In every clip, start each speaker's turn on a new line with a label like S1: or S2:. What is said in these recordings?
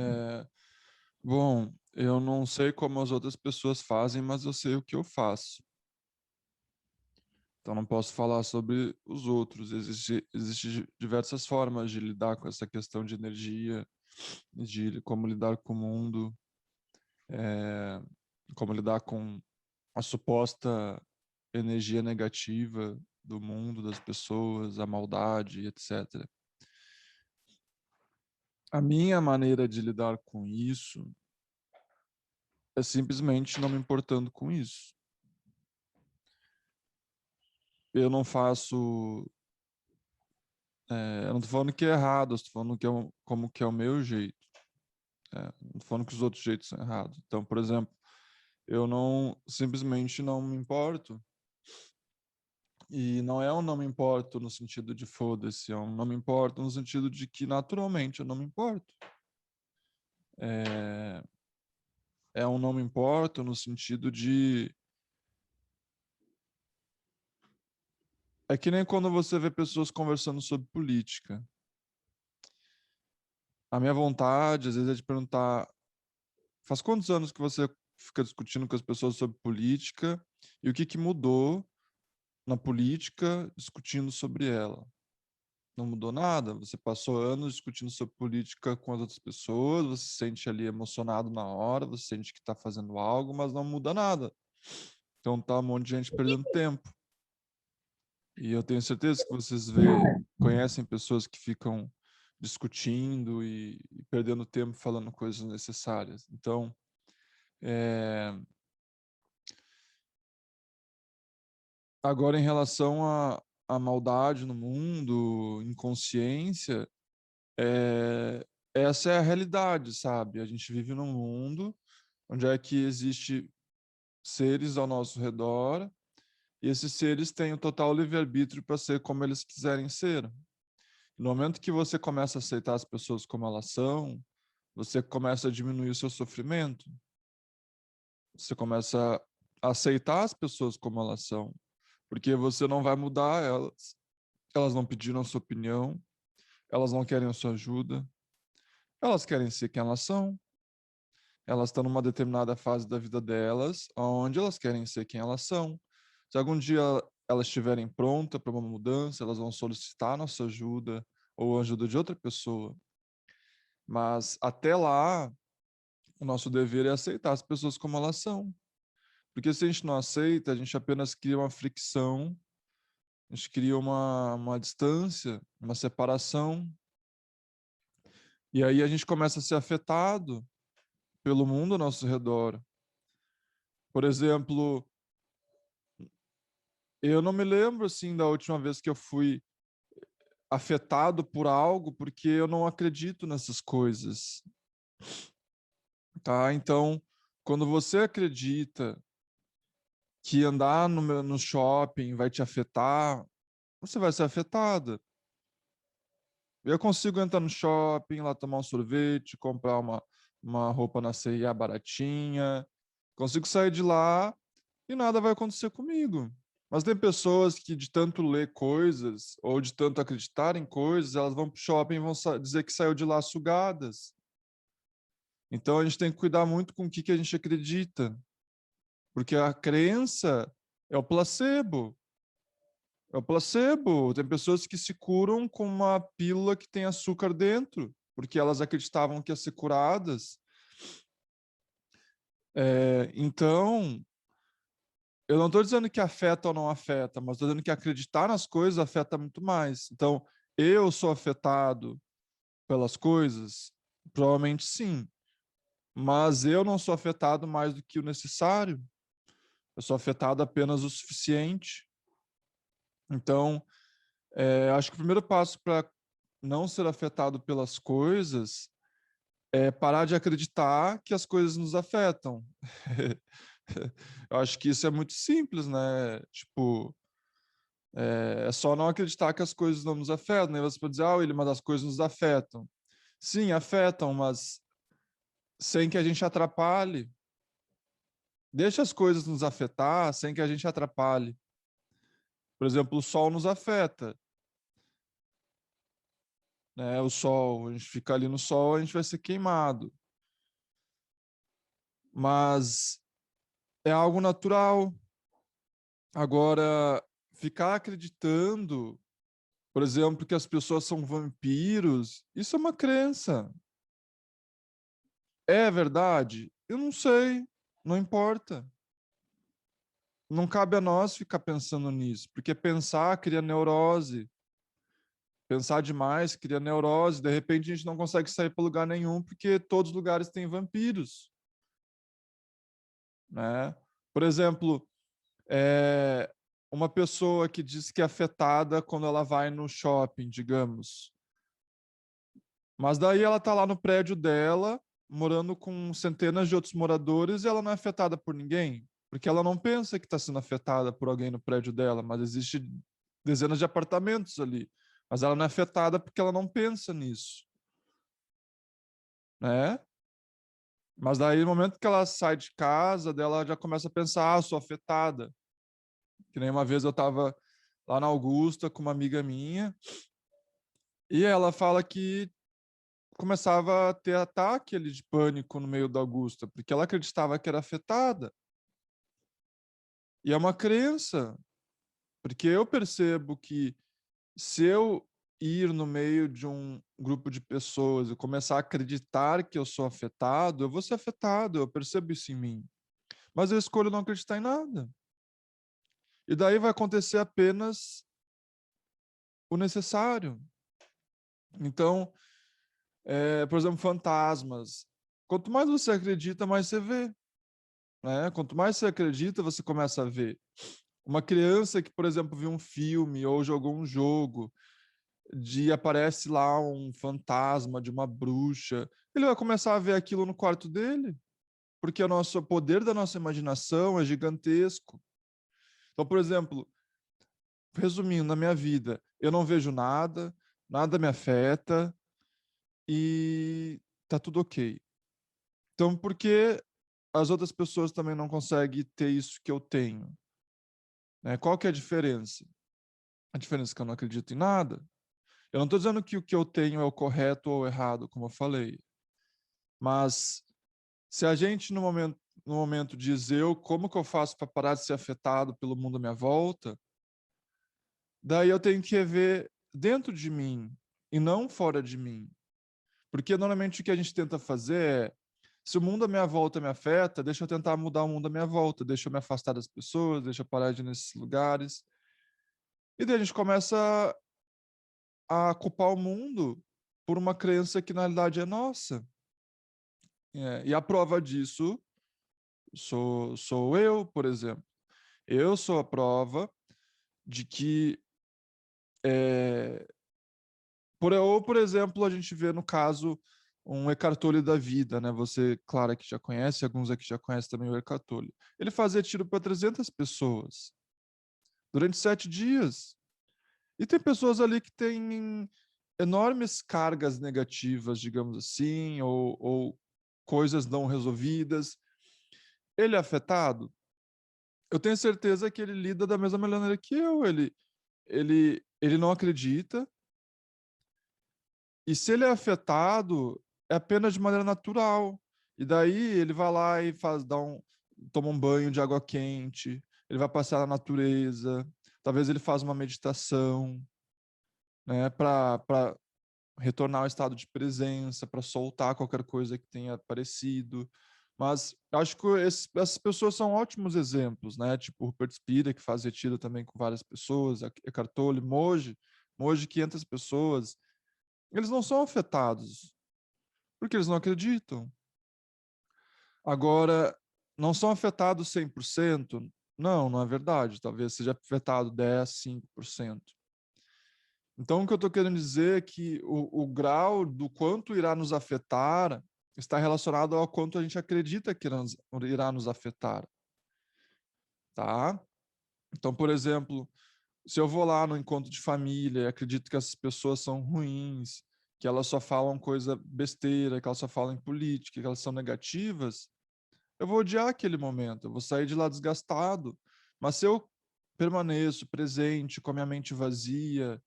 S1: É, bom, eu não sei como as outras pessoas fazem, mas eu sei o que eu faço. Então não posso falar sobre os outros. Existe diversas formas de lidar com essa questão de energia, de como lidar com o mundo, é, como lidar com a suposta energia negativa do mundo, das pessoas, a maldade, etc. A minha maneira de lidar com isso é simplesmente não me importando com isso. Eu não faço. Eu não tô falando que é errado, eu tô falando que como que é o meu jeito. Não tô falando que os outros jeitos são errados. Então, por exemplo, eu não simplesmente não me importo. E não é um não me importo no sentido de foda-se, é um não me importo no sentido de que naturalmente eu não me importo. É, é um não me importo no sentido de. É que nem quando você vê pessoas conversando sobre política. A minha vontade, às vezes, é de perguntar: faz quantos anos que você fica discutindo com as pessoas sobre política e o que que mudou na política discutindo sobre ela? Não mudou nada. Você passou anos discutindo sobre política com as outras pessoas, você se sente ali emocionado na hora, você sente que está fazendo algo, mas não muda nada. Então tá um monte de gente perdendo tempo. E eu tenho certeza que conhecem pessoas que ficam discutindo e perdendo tempo falando coisas necessárias. Então, é, agora em relação à maldade no mundo, inconsciência, essa é a realidade, sabe? A gente vive num mundo onde é que existe seres ao nosso redor e esses seres têm o total livre-arbítrio para ser como eles quiserem ser. No momento que você começa a aceitar as pessoas como elas são, você começa a diminuir o seu sofrimento. Você começa a aceitar as pessoas como elas são, porque você não vai mudar elas. Elas não pediram a sua opinião, elas não querem a sua ajuda, elas querem ser quem elas são. Elas estão numa determinada fase da vida delas, onde elas querem ser quem elas são. Se algum dia elas estiverem prontas para uma mudança, elas vão solicitar nossa ajuda ou a ajuda de outra pessoa. Mas até lá, o nosso dever é aceitar as pessoas como elas são. Porque se a gente não aceita, a gente apenas cria uma fricção, a gente cria uma distância, uma separação. E aí a gente começa a ser afetado pelo mundo ao nosso redor. Por exemplo, eu não me lembro assim da última vez que eu fui afetado por algo, porque eu não acredito nessas coisas, tá? Então, quando você acredita que andar no shopping vai te afetar, você vai ser afetada. Eu consigo entrar no shopping, lá tomar um sorvete, comprar uma roupa na C&A baratinha, consigo sair de lá e nada vai acontecer comigo. Mas tem pessoas que, de tanto ler coisas ou de tanto acreditar em coisas, elas vão para o shopping e vão dizer que saiu de lá sugadas. Então a gente tem que cuidar muito com o que a gente acredita, porque a crença é o placebo. É o placebo. Tem pessoas que se curam com uma pílula que tem açúcar dentro, porque elas acreditavam que ia ser curadas. Então, eu não estou dizendo que afeta ou não afeta, mas estou dizendo que acreditar nas coisas afeta muito mais. Então, eu sou afetado pelas coisas? Provavelmente sim. Mas eu não sou afetado mais do que o necessário. Eu sou afetado apenas o suficiente. Então, acho que o primeiro passo para não ser afetado pelas coisas é parar de acreditar que as coisas nos afetam. Eu acho que isso é muito simples, né? Tipo, é só não acreditar que as coisas não nos afetam. Né? Você pode dizer, William, mas as coisas nos afetam. Sim, afetam, mas sem que a gente atrapalhe. Deixa as coisas nos afetar sem que a gente atrapalhe. Por exemplo, o sol nos afeta. né? O sol, a gente fica ali no sol, a gente vai ser queimado. Mas é algo natural. Agora, ficar acreditando, por exemplo, que as pessoas são vampiros, isso é uma crença. É verdade? Eu não sei, não importa. Não cabe a nós ficar pensando nisso, porque pensar cria neurose. Pensar demais cria neurose. De repente a gente não consegue sair para lugar nenhum, porque todos os lugares têm vampiros, né? Por exemplo, uma pessoa que diz que é afetada quando ela vai no shopping, digamos. Mas daí ela está lá no prédio dela, morando com centenas de outros moradores, e ela não é afetada por ninguém, porque ela não pensa que está sendo afetada por alguém no prédio dela, mas existe dezenas de apartamentos ali. Mas ela não é afetada porque ela não pensa nisso, né? Mas daí, no momento que ela sai de casa, dela já começa a pensar, sou afetada. Que nem uma vez eu estava lá na Augusta com uma amiga minha, e ela fala que começava a ter ataque ali de pânico no meio da Augusta, porque ela acreditava que era afetada. E é uma crença, porque eu percebo que se eu ir no meio de um grupo de pessoas e começar a acreditar que eu sou afetado, eu vou ser afetado, eu percebo isso em mim. Mas eu escolho não acreditar em nada. E daí vai acontecer apenas o necessário. Então, por exemplo, fantasmas. Quanto mais você acredita, mais você vê, né? Quanto mais você acredita, você começa a ver. Uma criança que, por exemplo, viu um filme ou jogou um jogo de aparece lá um fantasma de uma bruxa, ele vai começar a ver aquilo no quarto dele, porque o poder da nossa imaginação é gigantesco. Então, por exemplo, resumindo, na minha vida, eu não vejo nada, nada me afeta e tá tudo ok. Então, por que as outras pessoas também não conseguem ter isso que eu tenho? Né? Qual que é a diferença? A diferença é que eu não acredito em nada. Eu não estou dizendo que o que eu tenho é o correto ou o errado, como eu falei. Mas se a gente, no momento diz eu, como que eu faço para parar de ser afetado pelo mundo à minha volta, daí eu tenho que rever dentro de mim e não fora de mim. Porque normalmente o que a gente tenta fazer é, se o mundo à minha volta me afeta, deixa eu tentar mudar o mundo à minha volta, deixa eu me afastar das pessoas, deixa eu parar de ir nesses lugares. E daí a gente começa a culpar o mundo por uma crença que na realidade é nossa. E a prova disso sou eu, por exemplo. Eu sou a prova de que, é, por exemplo, a gente vê no caso um Eckhart Tolle da vida, né? Você, claro, que já conhece, alguns aqui já conhecem também o Eckhart Tolle. Ele fazia tiro para 300 pessoas durante 7 dias. E tem pessoas ali que têm enormes cargas negativas, digamos assim, ou coisas não resolvidas. Ele é afetado? Eu tenho certeza que ele lida da mesma maneira que eu. Ele não acredita. E se ele é afetado, é apenas de maneira natural. E daí ele vai lá e toma um banho de água quente, ele vai passear na natureza, talvez ele faça uma meditação, né, para retornar ao estado de presença, para soltar qualquer coisa que tenha aparecido. Mas acho que essas pessoas são ótimos exemplos, né? Tipo o Rupert Spira, que faz retiro também com várias pessoas, Eckhart Tolle, Moji, 500 pessoas. Eles não são afetados, porque eles não acreditam. Agora, não são afetados 100%? Não, não é verdade. Talvez seja afetado 10, 5%. Então, o que eu estou querendo dizer é que o grau do quanto irá nos afetar está relacionado ao quanto a gente acredita que irá nos afetar, tá? Então, por exemplo, se eu vou lá no encontro de família e acredito que essas pessoas são ruins, que elas só falam coisa besteira, que elas só falam em política, que elas são negativas, eu vou odiar aquele momento, eu vou sair de lá desgastado. Mas se eu permaneço presente, com a minha mente vazia,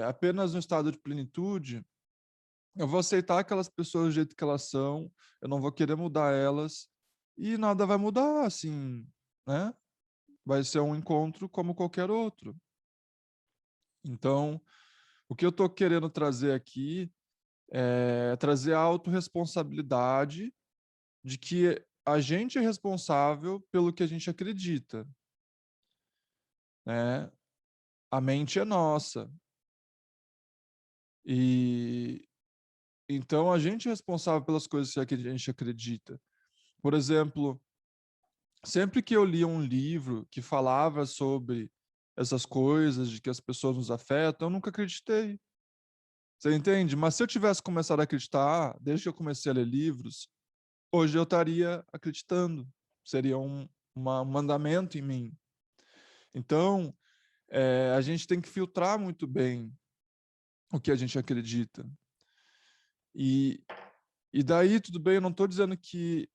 S1: apenas no estado de plenitude, eu vou aceitar aquelas pessoas do jeito que elas são, eu não vou querer mudar elas, e nada vai mudar, assim, né? Vai ser um encontro como qualquer outro. Então, o que eu estou querendo trazer aqui é trazer a autorresponsabilidade de que a gente é responsável pelo que a gente acredita, né? A mente é nossa. E então a gente é responsável pelas coisas que a gente acredita. Por exemplo, sempre que eu lia um livro que falava sobre essas coisas, de que as pessoas nos afetam, eu nunca acreditei. Você entende? Mas se eu tivesse começado a acreditar, desde que eu comecei a ler livros, hoje eu estaria acreditando. Seria um mandamento em mim. Então, a gente tem que filtrar muito bem o que a gente acredita. E, e daí, tudo bem, eu não estou dizendo que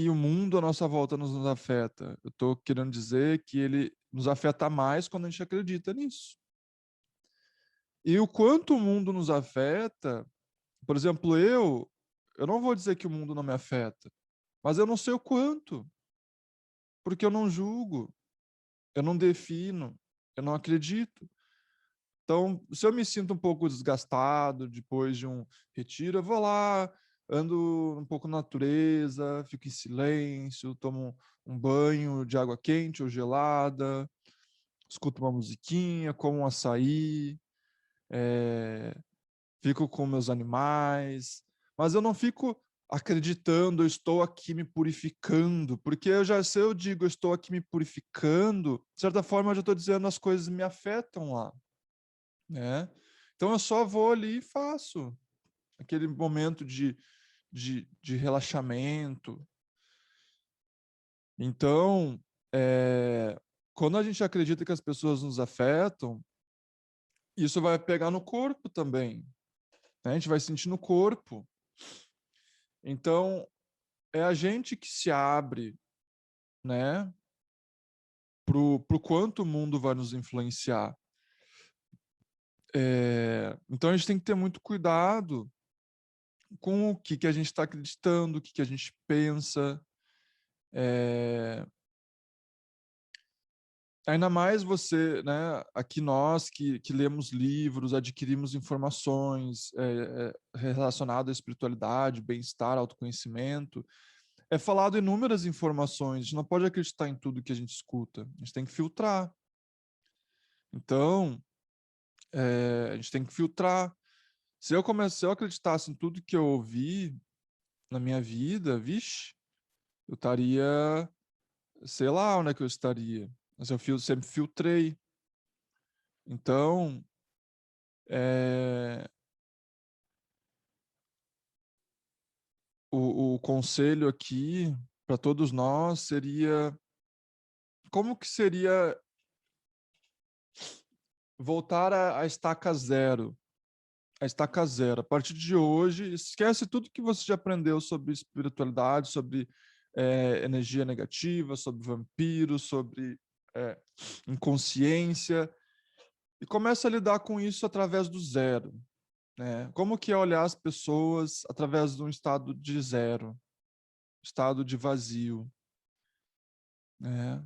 S1: o mundo à nossa volta nos afeta. Eu estou querendo dizer que ele nos afeta mais quando a gente acredita nisso. E o quanto o mundo nos afeta, por exemplo, eu não vou dizer que o mundo não me afeta, mas eu não sei o quanto, porque eu não julgo, eu não defino, eu não acredito. Então, se eu me sinto um pouco desgastado depois de um retiro, eu vou lá, ando um pouco na natureza, fico em silêncio, tomo um banho de água quente ou gelada, escuto uma musiquinha, como um açaí, fico com meus animais, mas eu não fico acreditando, eu estou aqui me purificando, porque se eu digo eu estou aqui me purificando, de certa forma eu já estou dizendo as coisas me afetam lá, né? Então eu só vou ali e faço aquele momento de relaxamento. Então, quando a gente acredita que as pessoas nos afetam, isso vai pegar no corpo também, né? A gente vai sentir no corpo. Então, é a gente que se abre, né, pro quanto o mundo vai nos influenciar. Então, a gente tem que ter muito cuidado com o que a gente está acreditando, o que a gente pensa. É, ainda mais você, né, aqui nós que lemos livros, adquirimos informações relacionadas à espiritualidade, bem-estar, autoconhecimento, é falado inúmeras informações, a gente não pode acreditar em tudo que a gente escuta, a gente tem que filtrar. Então, a gente tem que filtrar. Se eu acreditasse em tudo que eu ouvi na minha vida, vixe, eu estaria, sei lá onde é que eu estaria. Mas eu sempre filtrei. Então, é, o conselho aqui para todos nós seria como que seria voltar à estaca zero, a estaca zero. A partir de hoje, esquece tudo que você já aprendeu sobre espiritualidade, sobre energia negativa, sobre vampiros, sobre inconsciência, e começa a lidar com isso através do zero. Né? Como que é olhar as pessoas através de um estado de zero, estado de vazio, né?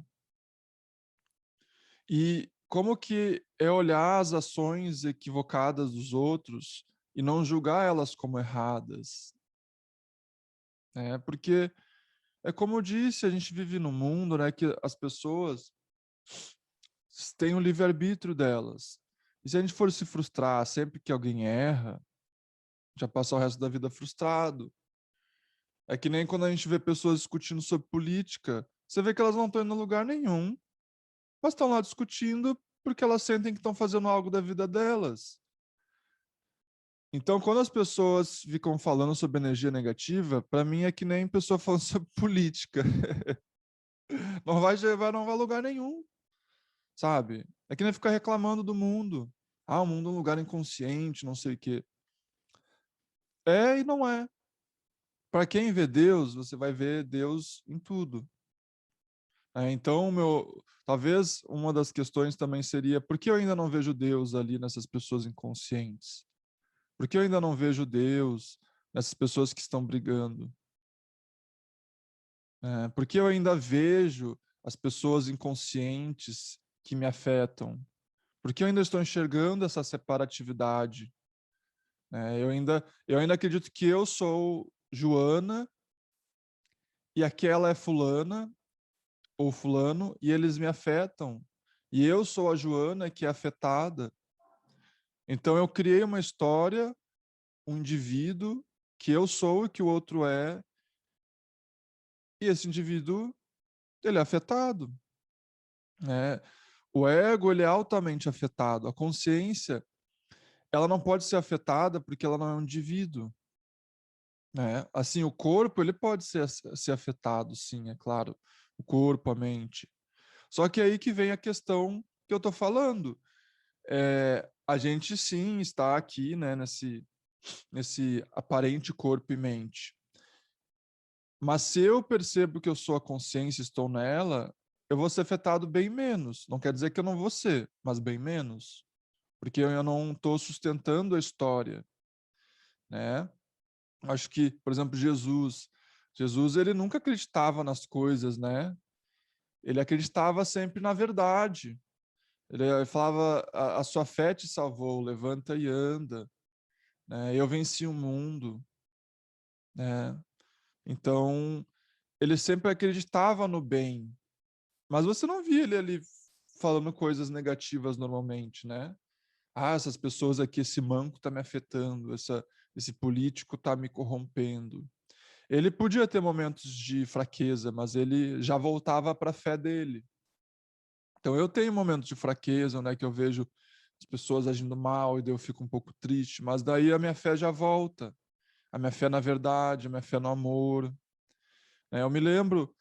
S1: E como que é olhar as ações equivocadas dos outros e não julgar elas como erradas, né? Porque é como eu disse, a gente vive num mundo, né, que as pessoas têm o livre-arbítrio delas. E se a gente for se frustrar sempre que alguém erra, já passar o resto da vida frustrado. É que nem quando a gente vê pessoas discutindo sobre política, você vê que elas não estão indo a lugar nenhum, mas estão lá discutindo porque elas sentem que estão fazendo algo da vida delas. Então, quando as pessoas ficam falando sobre energia negativa, para mim é que nem pessoa falando sobre política. Não vai a lugar nenhum, sabe? É que nem ficar reclamando do mundo. Ah, o mundo é um lugar inconsciente, não sei o quê. É e não é. Para quem vê Deus, você vai ver Deus em tudo. Então, talvez uma das questões também seria: por que eu ainda não vejo Deus ali nessas pessoas inconscientes? Por que eu ainda não vejo Deus nessas pessoas que estão brigando? Por que eu ainda vejo as pessoas inconscientes que me afetam? Por que eu ainda estou enxergando essa separatividade? Eu ainda acredito que eu sou Joana e aquela é fulana ou fulano, e eles me afetam. E eu sou a Joana que é afetada. Então eu criei uma história, um indivíduo que eu sou e que o outro é, e esse indivíduo, ele é afetado, né? O ego, ele é altamente afetado. A consciência, ela não pode ser afetada porque ela não é um indivíduo, né? Assim, o corpo, ele pode ser afetado, sim, é claro. O corpo, a mente. Só que é aí que vem a questão que eu tô falando. A gente, sim, está aqui, né, nesse aparente corpo e mente. Mas se eu percebo que eu sou a consciência e estou nela, eu vou ser afetado bem menos. Não quer dizer que eu não vou ser, mas bem menos. Porque eu não estou sustentando a história, né? Acho que, por exemplo, Jesus, ele nunca acreditava nas coisas, né? Ele acreditava sempre na verdade. Ele falava: a sua fé te salvou, levanta e anda, né? Eu venci o mundo, né? Então, ele sempre acreditava no bem, mas você não via ele ali falando coisas negativas normalmente, né? Ah, essas pessoas aqui, esse manco tá me afetando, esse político tá me corrompendo. Ele podia ter momentos de fraqueza, mas ele já voltava para a fé dele. Então eu tenho momentos de fraqueza, né, que eu vejo as pessoas agindo mal e daí eu fico um pouco triste, mas daí a minha fé já volta. A minha fé na verdade, a minha fé no amor, né? Eu me lembro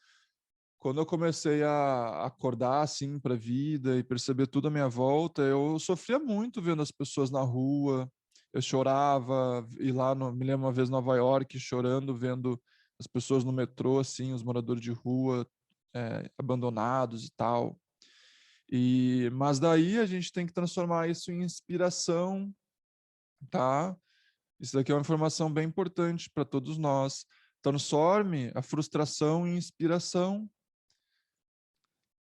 S1: quando eu comecei a acordar assim para a vida e perceber tudo à minha volta, eu sofria muito vendo as pessoas na rua. Eu chorava, e lá me lembro uma vez em Nova York, chorando, vendo as pessoas no metrô, assim, os moradores de rua, abandonados e tal. Mas daí a gente tem que transformar isso em inspiração, tá? Isso daqui é uma informação bem importante para todos nós. Transforme a frustração em inspiração.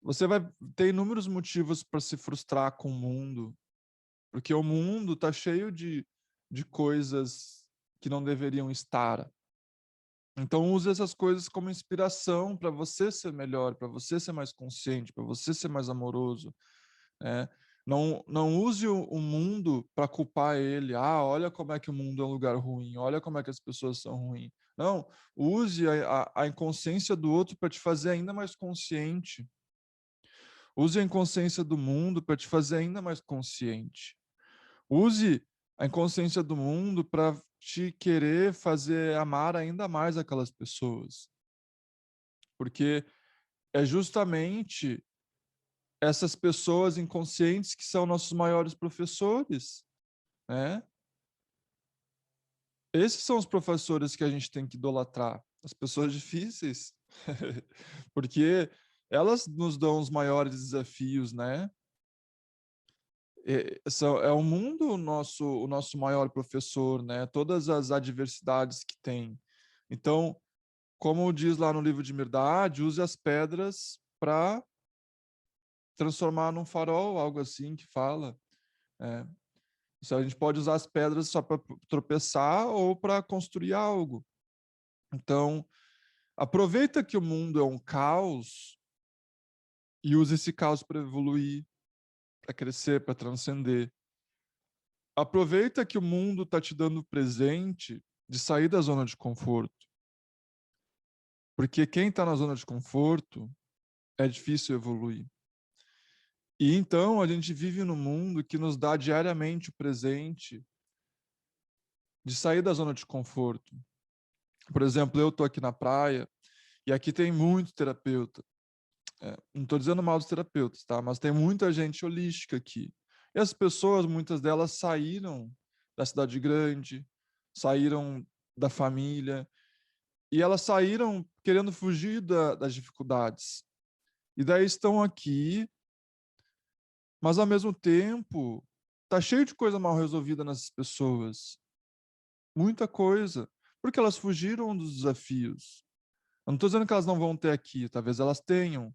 S1: Você vai ter inúmeros motivos para se frustrar com o mundo, porque o mundo está cheio de coisas que não deveriam estar. Então, use essas coisas como inspiração para você ser melhor, para você ser mais consciente, para você ser mais amoroso, né? Não use o mundo para culpar ele. Ah, olha como é que o mundo é um lugar ruim, olha como é que as pessoas são ruins. Não, use a inconsciência do outro para te fazer ainda mais consciente. Use a inconsciência do mundo para te fazer ainda mais consciente. Use a inconsciência do mundo para te querer fazer amar ainda mais aquelas pessoas. Porque é justamente essas pessoas inconscientes que são nossos maiores professores, né? Esses são os professores que a gente tem que idolatrar, as pessoas difíceis, porque elas nos dão os maiores desafios, né? É o mundo o nosso maior professor, né? Todas as adversidades que tem. Então, como diz lá no livro de Mirdade, use as pedras para transformar num farol, algo assim que fala. É. A gente pode usar as pedras só para tropeçar ou para construir algo. Então, aproveita que o mundo é um caos e use esse caos para evoluir, para crescer, para transcender. Aproveita que o mundo está te dando presente de sair da zona de conforto. Porque quem está na zona de conforto é difícil evoluir. E então a gente vive num mundo que nos dá diariamente o presente de sair da zona de conforto. Por exemplo, eu estou aqui na praia e aqui tem muito terapeuta. Não estou dizendo mal dos terapeutas, tá? Mas tem muita gente holística aqui. E as pessoas, muitas delas saíram da cidade grande, saíram da família, e elas saíram querendo fugir das dificuldades. E daí estão aqui, mas ao mesmo tempo tá cheio de coisa mal resolvida nessas pessoas. Muita coisa. Porque elas fugiram dos desafios. Eu não estou dizendo que elas não vão ter aqui, talvez elas tenham.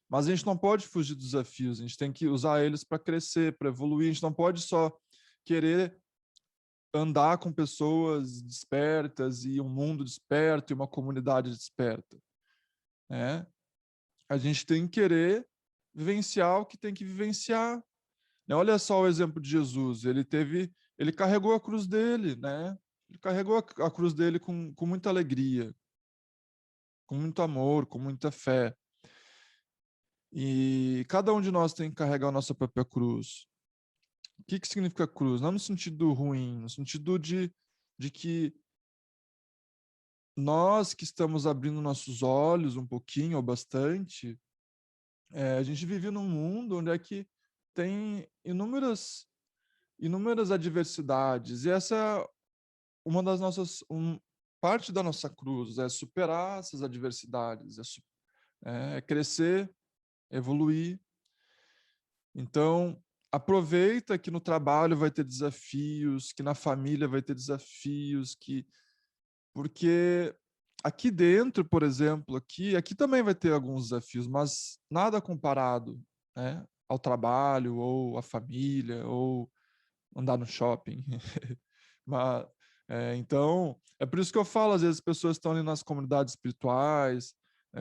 S1: Mas a gente não pode fugir dos desafios, a gente tem que usar eles para crescer, para evoluir. A gente não pode só querer andar com pessoas despertas e um mundo desperto e uma comunidade desperta, né? A gente tem que querer vivenciar o que tem que vivenciar, né? Olha só o exemplo de Jesus, ele carregou a cruz dele, né? Ele carregou a cruz dele com muita alegria, com muito amor, com muita fé. E cada um de nós tem que carregar a nossa própria cruz. O que significa cruz? Não no sentido ruim, no sentido de que nós que estamos abrindo nossos olhos um pouquinho ou bastante, a gente vive num mundo onde é que tem inúmeras adversidades. E essa é uma das parte da nossa cruz, é superar essas adversidades, é crescer, evoluir. Então, aproveita que no trabalho vai ter desafios, que na família vai ter desafios, porque aqui dentro, por exemplo, aqui também vai ter alguns desafios, mas nada comparado, né, ao trabalho ou à família ou andar no shopping. Mas, então, é por isso que eu falo, às vezes as pessoas estão ali nas comunidades espirituais,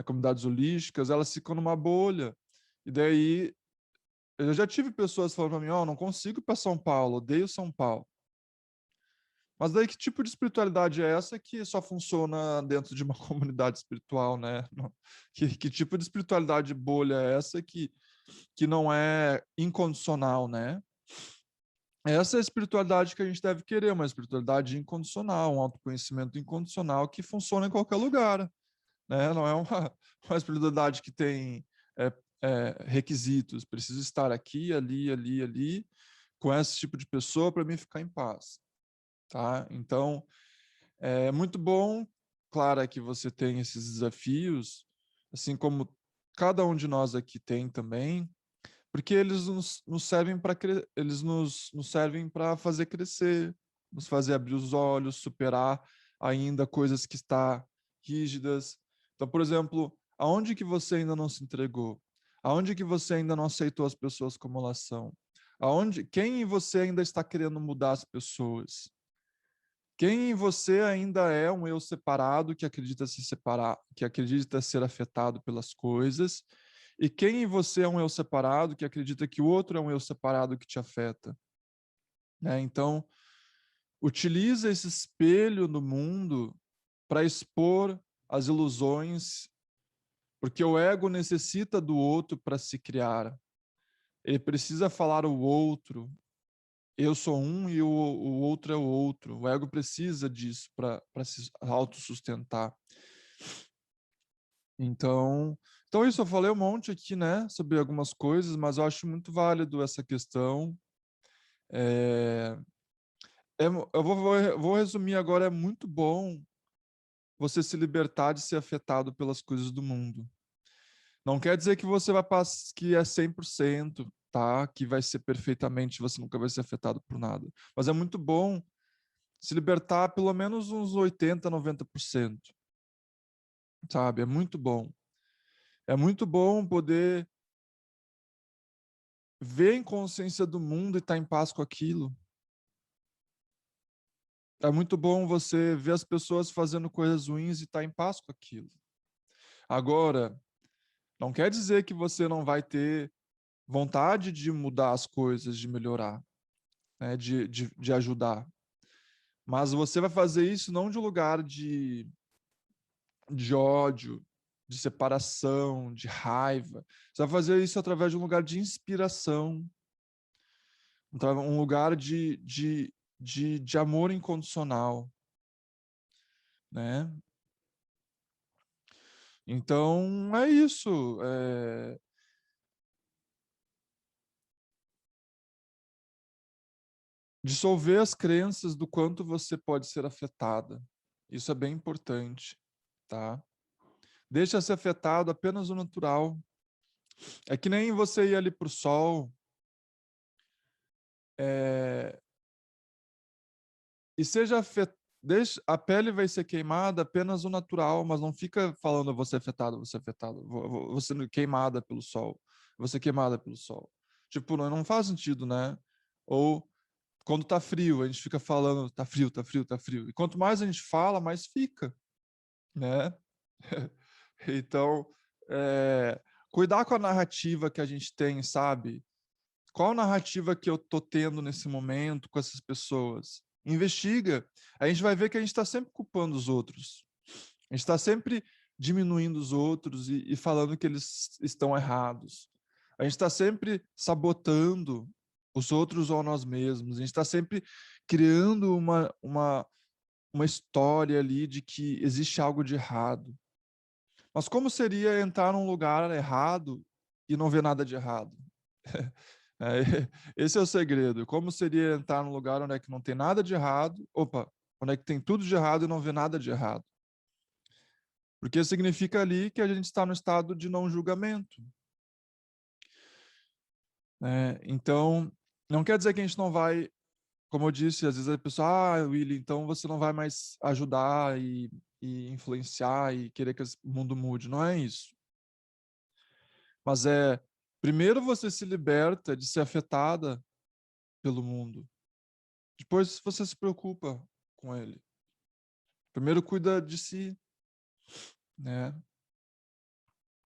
S1: comunidades holísticas, elas ficam numa bolha. E daí eu já tive pessoas falando para mim, não consigo ir para São Paulo, odeio São Paulo. Mas daí que tipo de espiritualidade é essa que só funciona dentro de uma comunidade espiritual, né? Que tipo de espiritualidade bolha é essa que não é incondicional, né? Essa é a espiritualidade que a gente deve querer, uma espiritualidade incondicional, um autoconhecimento incondicional que funciona em qualquer lugar, né? Não é uma espiritualidade que tem requisitos, preciso estar aqui, ali, ali, ali, com esse tipo de pessoa para mim ficar em paz, tá? Então, é muito bom, Clara, que você tem esses desafios, assim como cada um de nós aqui tem também, porque eles nos servem para nos servem para fazer crescer, nos fazer abrir os olhos, superar ainda coisas que está rígidas. Então, por exemplo, aonde que você ainda não se entregou? Aonde que você ainda não aceitou as pessoas como elas são? Quem em você ainda está querendo mudar as pessoas? Quem em você ainda é um eu separado que acredita se separar, que acredita ser afetado pelas coisas? E quem em você é um eu separado que acredita que o outro é um eu separado que te afeta? Né? Então, utiliza esse espelho no mundo para expor as ilusões, porque o ego necessita do outro para se criar. Ele precisa falar o outro. Eu sou um e o outro é o outro. O ego precisa disso para se autossustentar. Então isso eu falei um monte aqui, né, sobre algumas coisas, mas eu acho muito válido essa questão. É, eu vou resumir agora, é muito bom você se libertar de ser afetado pelas coisas do mundo. Não quer dizer que você vai passar, que é 100%, tá? Que vai ser perfeitamente, você nunca vai ser afetado por nada. Mas é muito bom se libertar pelo menos uns 80, 90%, sabe? É muito bom. É muito bom poder ver em consciência do mundo e estar em paz com aquilo. É muito bom você ver as pessoas fazendo coisas ruins e estar em paz com aquilo. Agora, não quer dizer que você não vai ter vontade de mudar as coisas, de melhorar, né? de ajudar. Mas você vai fazer isso não de um lugar de ódio, de separação, de raiva. Você vai fazer isso através de um lugar de inspiração, um lugar de amor incondicional, né? Então, é isso. Dissolver as crenças do quanto você pode ser afetada. Isso é bem importante, tá? Deixa ser afetado apenas o natural. É que nem você ir ali para o sol e seja afetado. A pele vai ser queimada apenas o natural, mas não fica falando você é afetado, você é afetado. Você queimada pelo sol. Você queimada pelo sol. Tipo, não faz sentido, né? Ou quando tá frio, a gente fica falando tá frio, tá frio, tá frio. E quanto mais a gente fala, mais fica, né? Então, cuidar com a narrativa que a gente tem, sabe? Qual narrativa que eu tô tendo nesse momento com essas pessoas? Investiga. A gente vai ver que a gente está sempre culpando os outros. A gente está sempre diminuindo os outros e falando que eles estão errados. A gente está sempre sabotando os outros ou nós mesmos. A gente está sempre criando uma história ali de que existe algo de errado. Mas como seria entrar num lugar errado e não ver nada de errado? Esse é o segredo. Como seria entrar num lugar onde é que não tem nada de errado, onde é que tem tudo de errado e não vê nada de errado? Porque significa ali que a gente está no estado de não julgamento. Então, não quer dizer que a gente não vai, como eu disse, às vezes a pessoa, Willy, então você não vai mais ajudar e influenciar e querer que o mundo mude. Não é isso. Mas primeiro você se liberta de ser afetada pelo mundo. Depois você se preocupa com ele. Primeiro cuida de si, né?